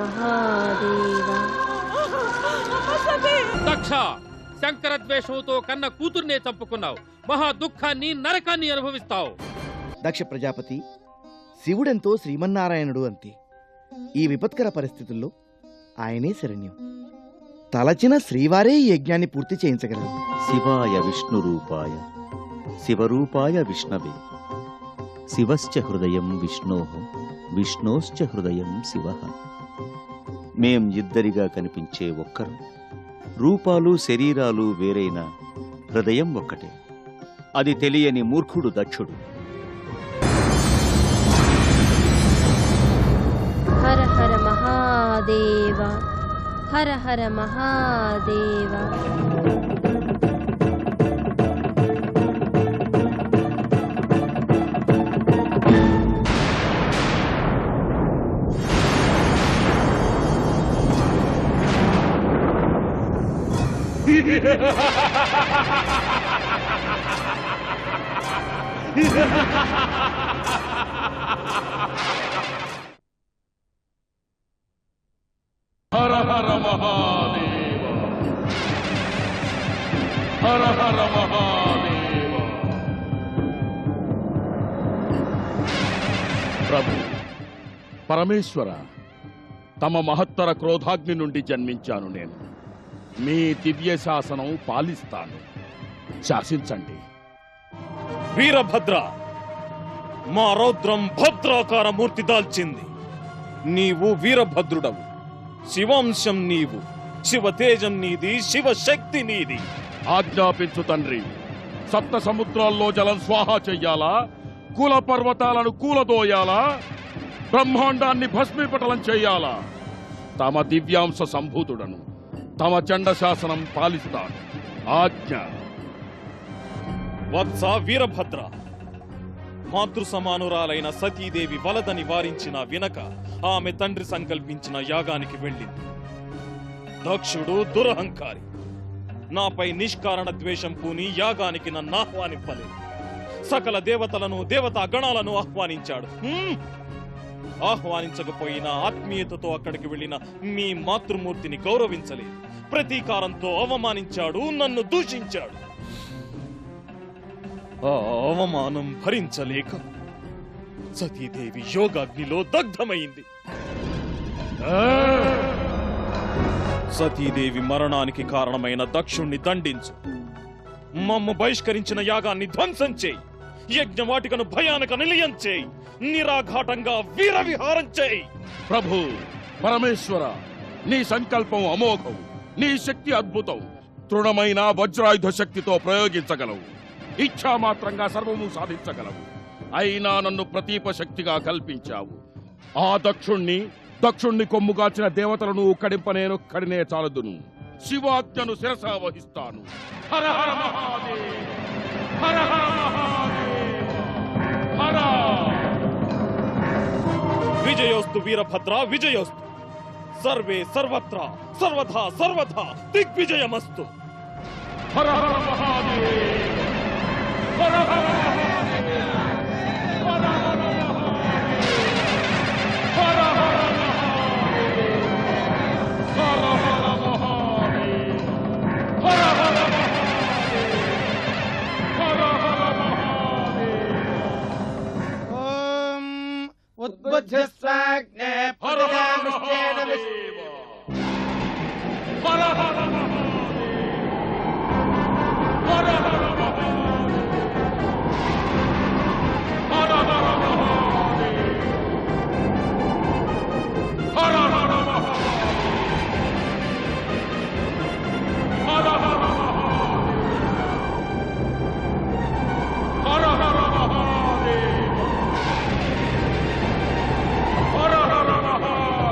మహాదేవ. దక్ష, శంకర ద్వేషంతో కన్న కూతుర్నే చంపుకున్నావు. మహా దుఃఖాన్ని, నరకాన్ని అనుభవిస్తావు. దక్ష ప్రజాపతి, శివుడెంతో శ్రీమన్నారాయణుడు అంతే. ఈ విపత్కర పరిస్థితుల్లో ఆయనే శరణ్యం. తలచిన శ్రీవారే ఈ యజ్ఞాన్ని పూర్తి చేయించగలరు. శివాయ విష్ణు రూపాయ శివరూపాయ విష్ణవే శివశ్చ హృదయం విష్ణోః విష్ణోశ్చ హృదయం శివః. మేం ఇద్దరిగా కనిపించే ఒక్కరు, రూపాలు శరీరాలు వేరైన హృదయం ఒక్కటే. అది తెలియని మూర్ఖుడు దక్షుడు. హర హర మహాదేవ, హర హర మహాదేవ. హర హర మహాదేవ, హర హర మహాదేవ. ప్రభు పరమేశ్వర, తమ మహత్తర క్రోధాగ్ని నుండి జన్మించాను నేను. మీ దివ్య శాసనం పాలిస్తాను. శాసించండి. వీరభద్ర, మా రౌద్రం భద్రాకార మూర్తి దాల్చింది. నీవు వీరభద్రుడవు, శివాంశం నీవు, శివతేజం నీది, శివశక్తి నీది. ఆజ్ఞాపించు తండ్రి. సప్త సముద్రాల్లో జలం స్వాహా చెయ్యాలా? కుల పర్వతాలను కూలదోయాలా? బ్రహ్మాండాన్ని భస్మీపటలం చెయ్యాలా? తమ దివ్యాంశ సంభూతుడను, తమ చండ శాసనం పాలిస్తాను. ఆజ్ఞ. వత్స వీరభద్ర, మాతృ సమానురాలైన సతీదేవి వలదని వారించిన వినక ఆమె తండ్రి సంకల్పించిన యాగానికి వెళ్ళింది. దక్షుడు దురహంకారి, నాపై నిష్కారణ ద్వేషం పూని యాగానికి నన్ను ఆహ్వానింపలేదు. సకల దేవతలను, దేవతా గణాలను ఆహ్వానించాడు. ఆహ్వానించకపోయినా ఆత్మీయతతో అక్కడికి వెళ్ళిన మీ మాతృమూర్తిని గౌరవించలేదు. ప్రతీకారంతో అవమానించాడు, నన్ను దూషించాడు. ఆ అవమానం భరించలేక సతీదేవి యోగాగ్నిలో దగ్ధమైంది. సతీదేవి మరణానికి కారణమైన దక్షుణ్ణి దండించు. మమ్ము బహిష్కరించిన యాగాన్ని ధ్వంసం చేయి. యజ్ఞవాటికను భయానక నిలయం చేయి. నిరాఘాటంగా వీర విహారం చేయి. ప్రభు పరమేశ్వర, నీ సంకల్పం అమోఘం, నీ శక్తి అద్భుతం. తృణమైన వజ్రాయుధ శక్తితో ప్రయోగించగలవు. ఇచ్ఛామాత్రంగా సర్వము సాధించగలవు. అయినా నన్ను ప్రతీప శక్తిగా కల్పించావు. ఆ దక్షుణ్ణి కొమ్ముగాచిన దేవతలను కడింప నేను కడినే చాలదును. శివాజ్ఞను శిరసా వహిస్తాను. హర హర మహాదేవ, హర హర మహాదేవ, హర. విజయోస్తు వీరభద్ర, విజయోస్తు. సర్వే సర్వత్రా సర్వథా సర్వథా దిగ్విజయమస్తు. హర హర మహాదేవ, హర హర మహాదేవ, హర హర మహాదేవ, హర హర మహాదేవ, హర హర మహాదేవ, హర హర మహాదేవ, హర హర మహాదేవ. ఓం ఉద్బుద్ధస్వాగ్నే హర హర మహాదేవ, హర హర మహాదేవ, హర హర హర హర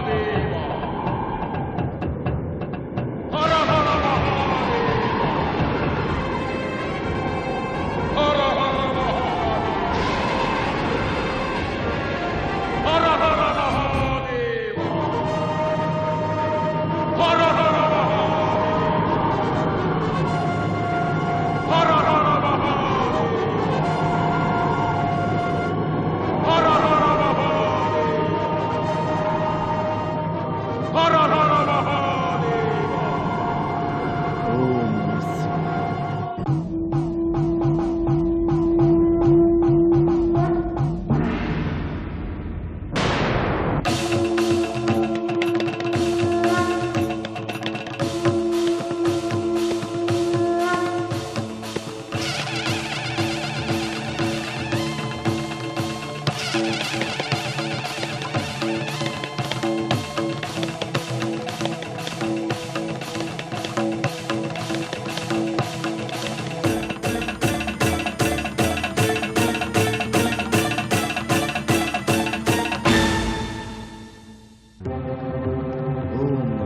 మహాదేవ.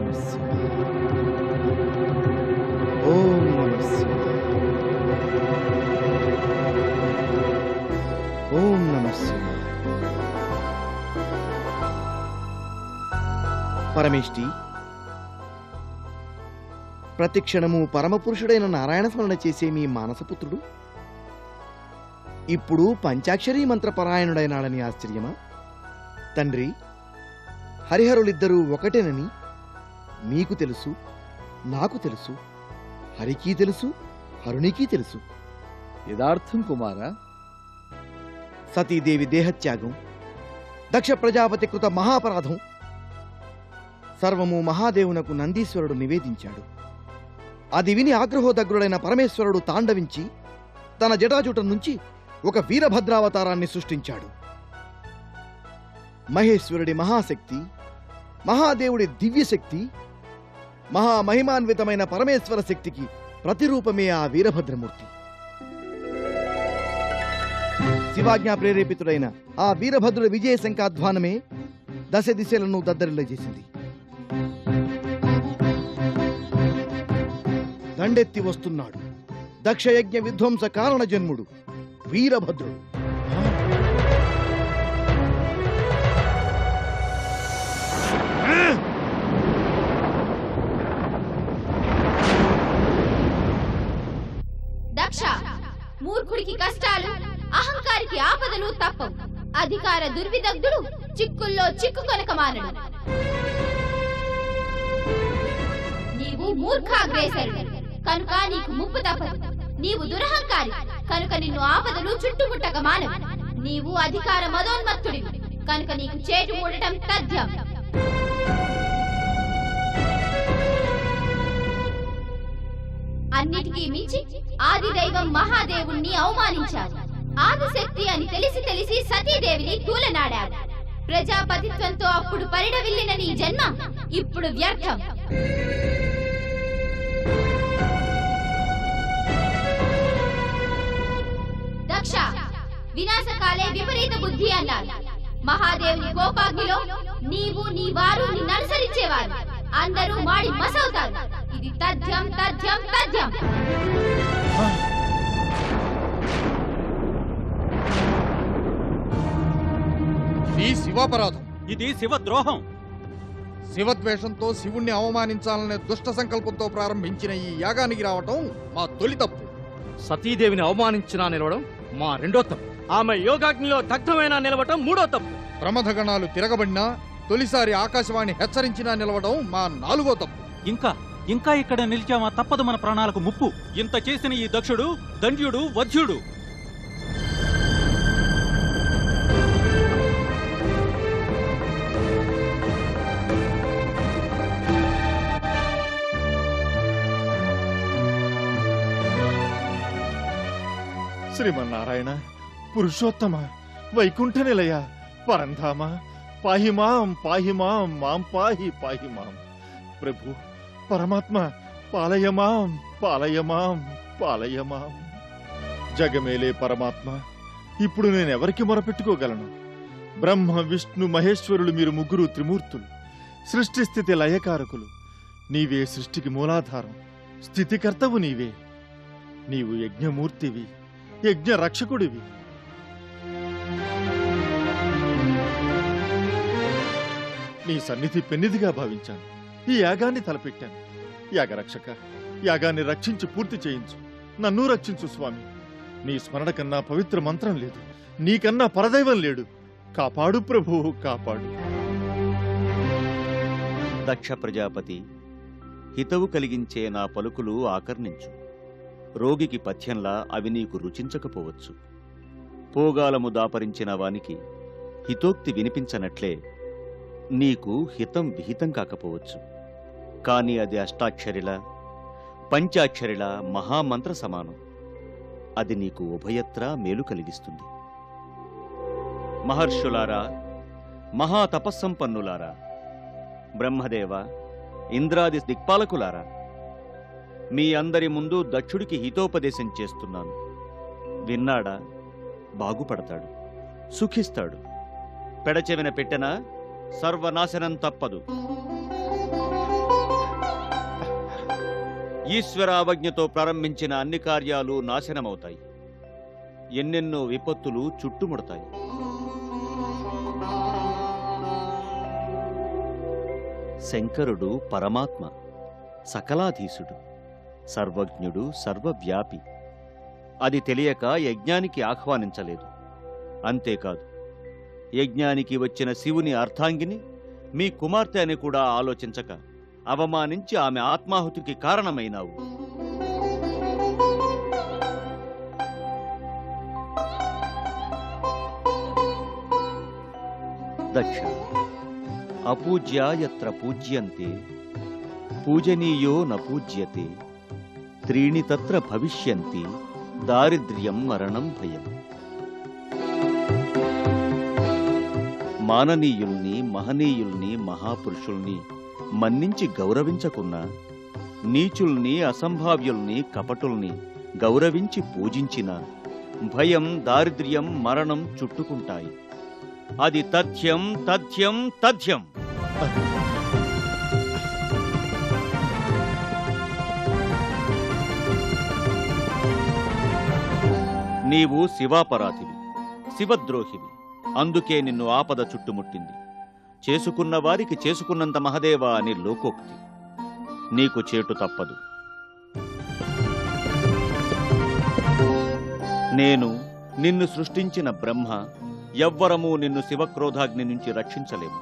నమః శివాయ. ఓం నమః శివాయ. ఓం నమః శివాయ. పరమేష్టి, ప్రతిక్షణము పరమపురుషుడైన నారాయణ స్మరణ చేసే మీ మానసపుత్రుడు ఇప్పుడు పంచాక్షరీ మంత్రపరాయణుడైనాడని ఆశ్చర్యమా? తండ్రి, హరిహరులిద్దరూ ఒకటేనని మీకు తెలుసు, నాకు తెలుసు, హరికి తెలుసు, హరునికి తెలుసు. యథార్థం కుమారా. సతీదేవి దేహత్యాగం, దక్ష ప్రజాపతి కృత మహాపరాధం సర్వము మహాదేవునకు నందీశ్వరుడు నివేదించాడు. అది విని ఆగ్రహోదగ్రుడైన పరమేశ్వరుడు తాండవించి తన జటాజుటం నుంచి ఒక వీరభద్రావతారాన్ని సృష్టించాడు. మహేశ్వరుడి మహాశక్తి, మహాదేవుడి దివ్యశక్తి, మహామహిమాన్వితమైన పరమేశ్వర శక్తికి ప్రతిరూపమే ఆ వీరభద్రమూర్తి. శివాజ్ఞా ప్రేరేపితుడైన ఆ వీరభద్రుడి విజయ శంఖాధ్వానమే దశ దిశలను దద్దరిల్లజేసింది. దండెత్తి వస్తున్నాడు దక్షయజ్ఞ విధ్వంస కారణ జన్ముడు వీరభద్రుడు. దక్ష, మూర్ఖుడికి కష్టాలు, అహంకారికి ఆపదలు తప్పవు. అధికార దుర్విదగ్ధుడు చిక్కుల్లో చిక్కుకొనక మానడు. నీవు మూర్ఖాగ్రేసరుడు కనుక నీకు ముప్పు తప్పదు. నీవు దురహంకారి కనుక నిన్ను ఆపదలు చుట్టుముట్టక మానవు. నీవు అధికార మదోన్మత్తుడివి కనుక నీకు చేటు మూడటం తథ్యం. అన్నిటికీ మించి ఆది దైవం మహాదేవుణ్ణి అవమానించాడు. ఆదిశక్తి అని తెలిసి తెలిసి సతీదేవిని తూలనాడాడు. ప్రజాపతిత్వంతో అప్పుడు పరిడవిల్లిన నీ జన్మ ఇప్పుడు వ్యర్థం. దక్ష, వినాశకాలే విపరీత బుద్ధి అన్నారు. మహాదేవుని కోపాగ్నిలో నీవు నీ వారు నిన్ను అనుసరించేవారు అందరూ మాడి మసవుతారు. ఇది తథ్యం తథ్యం తథ్యం. ఈ శివాపరాధం, ఇది శివద్రోహం. శివద్వేషంతో శివుణ్ణి అవమానించాలనే దుష్ట సంకల్పంతో ప్రారంభించిన ఈ యాగానికి రావటం మా తొలి తప్పు. సతీదేవిని అవమానించినా నిలవడం మా రెండో తప్పు. ఆమె యోగాగ్నిలో దగ్ధమైనా నిలవడం మూడో తప్పు. ప్రమథగణాలు తిరగబడినా, తొలిసారి ఆకాశవాణి హెచ్చరించినా నిలవడం మా నాలుగో తప్పు. ఇంకా ఇక్కడ నిలిచామా తప్పదు మన ప్రాణాలకు ముప్పు. ఇంత చేసిన ఈ దక్షుడు దండ్యుడు వధ్యుడు. శ్రీమన్నారాయణ, పురుషోత్తమ, వైకుంఠ నిలయ, పరంధామ, పాహిమాం పాహిమాం మాం పాహి పాహిమాం. ప్రభు పరమాత్మ, పాలయమాం పాలయమాం పాలయమాం. జగమేలే పరమాత్మ, ఇప్పుడు నేనెవరికి మొరపెట్టుకోగలను? బ్రహ్మ విష్ణు మహేశ్వరులు మీరు ముగ్గురు త్రిమూర్తులు, సృష్టి స్థితి లయకారకులు. నీవే సృష్టికి మూలాధారం, స్థితికర్తవు నీవే. నీవు యజ్ఞమూర్తివి, యజ్ఞ రక్షకుడివి. నీ సన్నిధి పెన్నిధిగా భావించాను. ఈ యాగాన్ని తలపెట్టాను. యాగరక్షక, యాగాన్ని రక్షించి పూర్తి చేయించు. నన్ను రక్షించు స్వామి. నీ స్మరణ కన్నా పవిత్ర మంత్రం లేదు, నీకన్నా పరదైవం లేడు. కాపాడు ప్రభువు, కాపాడు. దక్ష ప్రజాపతి, హితవు కలిగించే నా పలుకులు ఆకర్ణించు. రోగికి పథ్యంలా అవి నీకు రుచించకపోవచ్చు. పోగాలము దాపరించిన వానికి హితోక్తి వినిపించనట్లే నీకు హితం విహితం కాకపోవచ్చు. కాని అది అష్టాక్షరిలా పంచాక్షరిలా మహామంత్ర సమానం. అది నీకు ఉభయత్రా మేలు కలిగిస్తుంది. మహర్షులారా, మహాతపస్సంపన్నులారా, బ్రహ్మదేవ, ఇంద్రాది దిక్పాలకులారా, మీ అందరి ముందు దక్షుడికి హితోపదేశం చేస్తున్నాను. విన్నాడా? బాగుపడతాడు, సుఖిస్తాడు. పెడచెవిన పెట్టెనా సర్వనాశనం తప్పదు. ఈశ్వరావజ్ఞతో ప్రారంభించిన అన్ని కార్యాలు నాశనమవుతాయి. ఎన్నెన్నో విపత్తులు చుట్టుముడతాయి. శంకరుడు పరమాత్మ, సకలాధీశుడు, సర్వజ్ఞుడు, సర్వవ్యాపి. అది తెలియక యజ్ఞానికి ఆహ్వానించలేదు. అంతేకాదు, యజ్ఞానికి వచ్చిన శివుని అర్ధాంగిని మీ కుమార్తె అని కూడా ఆలోచించక అవమానించి ఆమె ఆత్మాహుతికి కారణమైనావు. దక్ష, అపూజ్య యత్ర పూజ్యంతే పూజనీయో న పూజ్యతే త్రీణి తత్ర భవిష్యంతి దారిద్ర్యం మరణం భయం. మాననీయుల్ని, మహనీయుల్ని, మహాపురుషుల్ని మన్నించి గౌరవించకున్నా నీచుల్ని, అసంభావ్యుల్ని, కపటుల్ని గౌరవించి పూజించిన భయం, దారిద్ర్యం, మరణం చుట్టుకుంటాయి. అది తథ్యం, తథ్యం, తథ్యం. నీవు శివాపరాధివి, శివద్రోహివి. అందుకే నిన్ను ఆపద చుట్టుముట్టింది. చేసుకున్న వారికి చేసుకున్నంత మహదేవా అని లోకోక్తి. నీకు చేటు తప్పదు. నేను నిన్ను సృష్టించిన బ్రహ్మ, ఎవ్వరమూ నిన్ను శివక్రోధాగ్ని నుంచి రక్షించలేము.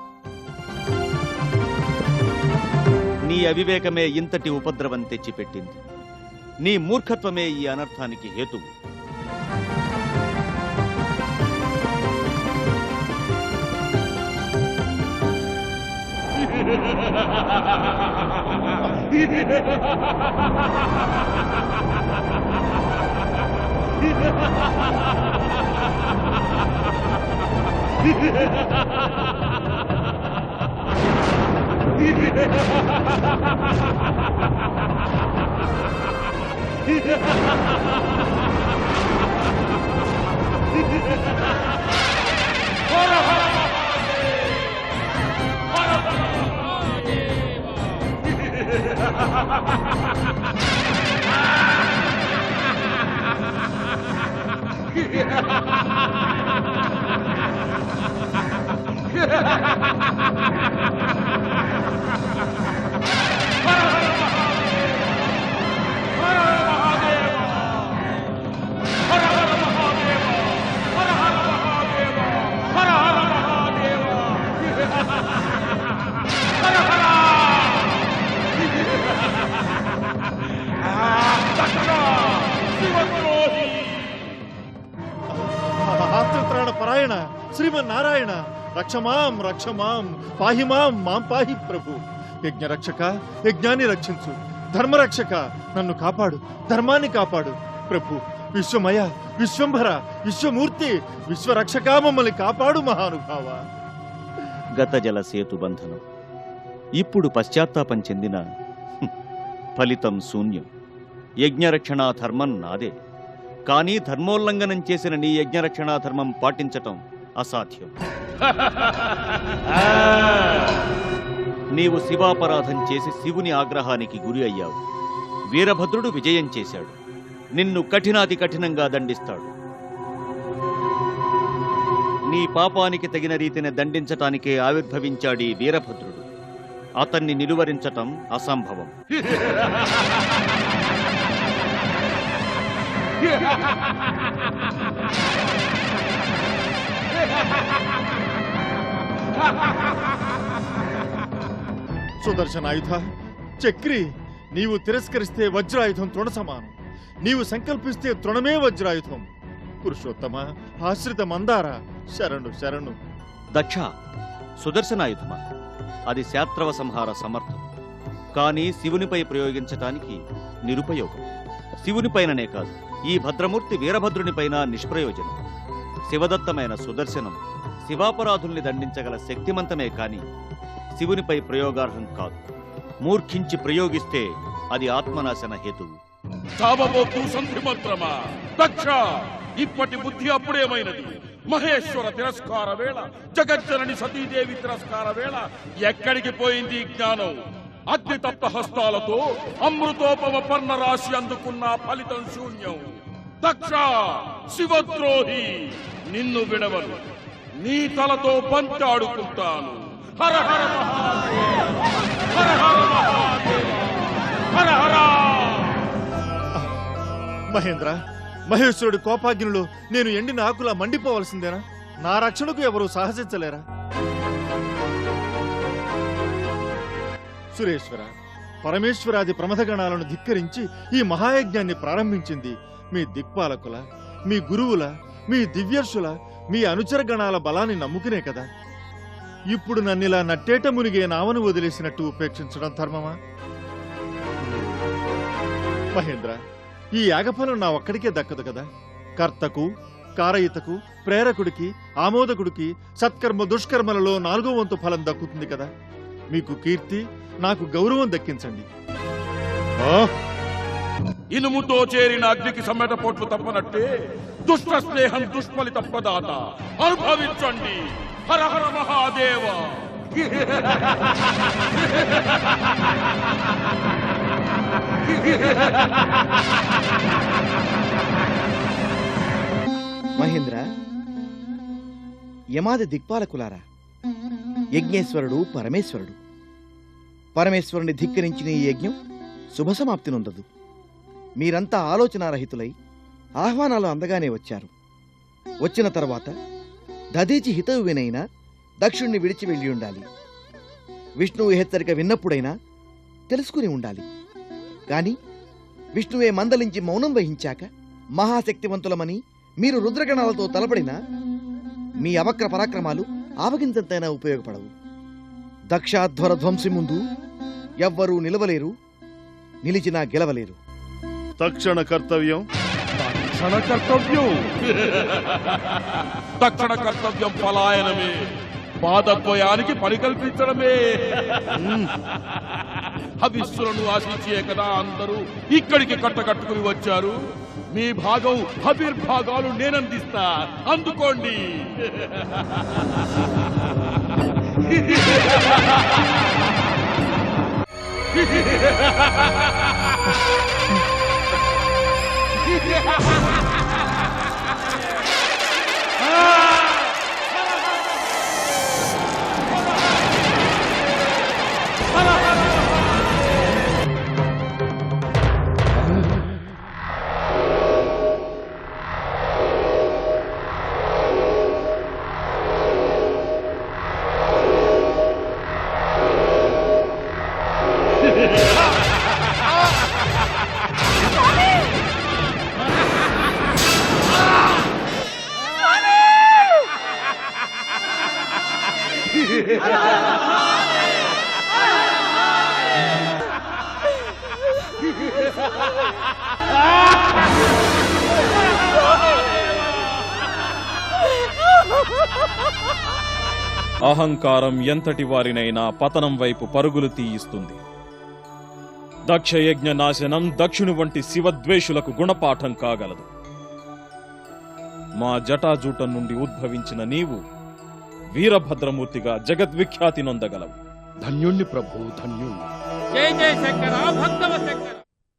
నీ అవివేకమే ఇంతటి ఉపద్రవం తెచ్చిపెట్టింది. నీ మూర్ఖత్వమే ఈ అనర్థానికి హేతువు. పరాయణ శ్రీమన్నారాయణ, రక్షమాం రక్షమాం, పాహిమాం మాం పాహి ప్రభు. యజ్ఞరక్షక, యజ్ఞాన్ని రక్షించు. ధర్మరక్షక, నన్ను కాపాడు, ధర్మాన్ని కాపాడు. ప్రభు విశ్వమయ, విశ్వంభర, విశ్వమూర్తి, విశ్వరక్షక, మమ్మల్ని కాపాడు మహానుభావ. గత జల సేతు బంధనం. ఇప్పుడు పశ్చాత్తాపం చెందిన ఫలితం శూన్యం. యజ్ఞరక్షణా ధర్మం నాదే. కానీ ధర్మోల్లంఘనం చేసిన నీ యజ్ఞరక్షణా ధర్మం పాటించటం అసాధ్యం. నీవు శివాపరాధం చేసి శివుని ఆగ్రహానికి గురి అయ్యావు. వీరభద్రుడు విజయం చేశాడు. నిన్ను కఠినాతి కఠినంగా దండిస్తాడు. నీ పాపానికి తగిన రీతిని దండించటానికే ఆవిర్భవించాడీ వీరభద్రుడు. అతన్ని నిలువరించటం అసంభవం. సుదర్శనాయుధ, చక్రి, నీవు తిరస్కరిస్తే వజ్రాయుధం తృణ సమానం. నీవు సంకల్పిస్తే తృణమే వజ్రాయుధం. పురుషోత్తమ, ఆశ్రిత మందార, శరణు శరణు. దక్ష, సుదర్శనాయుధమా? అది శాత్రవ సంహార సమర్థం. కానీ శివునిపై ప్రయోగించటానికి నిరుపయోగం. శివునిపైననే కాదు, ఈ భద్రమూర్తి వీరభద్రునిపైన నిష్ప్రయోజనం. శివదత్తమైన సుదర్శనం శివాపరాధుల్ని దండించగల శక్తిమంతమే కాని శివునిపై ప్రయోగార్హం కాదు. మూర్ఖించి ప్రయోగిస్తే అది ఆత్మనాశన హేతువు. చావబోతు సంధి మంత్రమా? దక్ష, ఇప్పటి బుద్ధి అప్పుడేమైనది? మహేశ్వర తిరస్కార వేళ, జగజ్జనని సతీదేవి తిరస్కార వేళ, ఎక్కడికి పోయింది జ్ఞానం? అగ్ని తప్త హస్తాలతో అమృతోపమ పర్ణ రాశి అందుకున్న ఫలితం శూన్యం. దక్ష, శివద్రోహి, నిన్ను విడవను. నీ తలతో పంచాడుకుంటాను. హర హర మహాదేవ, హర హర మహాదేవ, హర హర. మహేంద్ర, మహేశ్వరుడి కోపాగ్నిలో నేను ఎండిన ఆకులా మండిపోవలసిందేనా? నా రక్షణకు ఎవరూ సాహసించలేరా? సురేశ్వర, పరమేశ్వరాది ప్రమథగణాలను ధిక్కరించి ఈ మహాయజ్ఞాన్ని ప్రారంభించింది మీ దిక్పాలకుల, మీ గురువుల, మీ దివ్యర్షుల, మీ అనుచర గణాల బలాన్ని నమ్ముకునే కదా. ఇప్పుడు నన్నిలా నట్టేట మునిగే నావను వదిలేసినట్టు ఉపేక్షించడం ధర్మమా? మహేంద్ర, ఈ యాగఫలం నా ఒక్కడికే దక్కదు కదా. కర్తకు, కారయితకు, ప్రేరకుడికి, ఆమోదకుడికి సత్కర్మ దుష్కర్మలలో 4వ వంతు ఫలం దక్కుతుంది కదా. మీకు కీర్తి, నాకు గౌరవం దక్కించండి. ఇనుముతో చేరిన అగ్నికి సమ్మెట పోట్లు తప్పనట్టే దుష్ట స్నేహం దుష్ఫలి తప్పదాత. అనుభవించండి. హర హర మహాదేవ. మహేంద్ర, యమాది దిక్పాలకులారా, యజ్ఞేశ్వరుడు పరమేశ్వరుడు. పరమేశ్వరుని ధిక్కరించిన ఈ యజ్ఞం శుభసమాప్తి నొందదు. మీరంతా ఆలోచనారహితులై ఆహ్వానాలు అందగానే వచ్చారు. వచ్చిన తర్వాత దధీచి హితవు వినైనా దక్షుణ్ణి విడిచి వెళ్ళి ఉండాలి. విష్ణువు హెచ్చరిక విన్నప్పుడైనా తెలుసుకుని ఉండాలి. కాని విష్ణువే మందలించి మౌనం వహించాక మహాశక్తివంతులమని మీరు రుద్రగణాలతో తలపడినా మీ అవక్ర పరాక్రమాలు ఆవగింతంతైనా ఉపయోగపడవు. దక్షాధ్వర ధ్వంసి ముందు ఎవ్వరూ నిలవలేరు, నిలిచినా గెలవలేరు. తక్షణ కర్తవ్యం, తక్షణ కర్తవ్యం పలాయనమే. పాదద్వయానికి పని కల్పించడమే. హవిస్సులను ఆశించే కదా అందరూ ఇక్కడికి కట్టకట్టుకుని వచ్చారు. మీ భాగం హవిర్భాగాలు నేనందిస్తా, అందుకోండి. అహంకారం ఎంతటి వారినైనా పతనం వైపు పరుగులు తీయిస్తుంది. దక్షయజ్ఞ నాశనం దక్షుని వంటి శివద్వేషులకు గుణపాఠం కాగలదు. మా జటాజూటం నుండి ఉద్భవించిన నీవు వీరభద్రమూర్తిగా జగద్విఖ్యాతి నొందగలవు. ధన్యుణ్ణి ప్రభు, ధన్యుణ్ణి. జయ జయ శంకర, భక్తవ శంకర.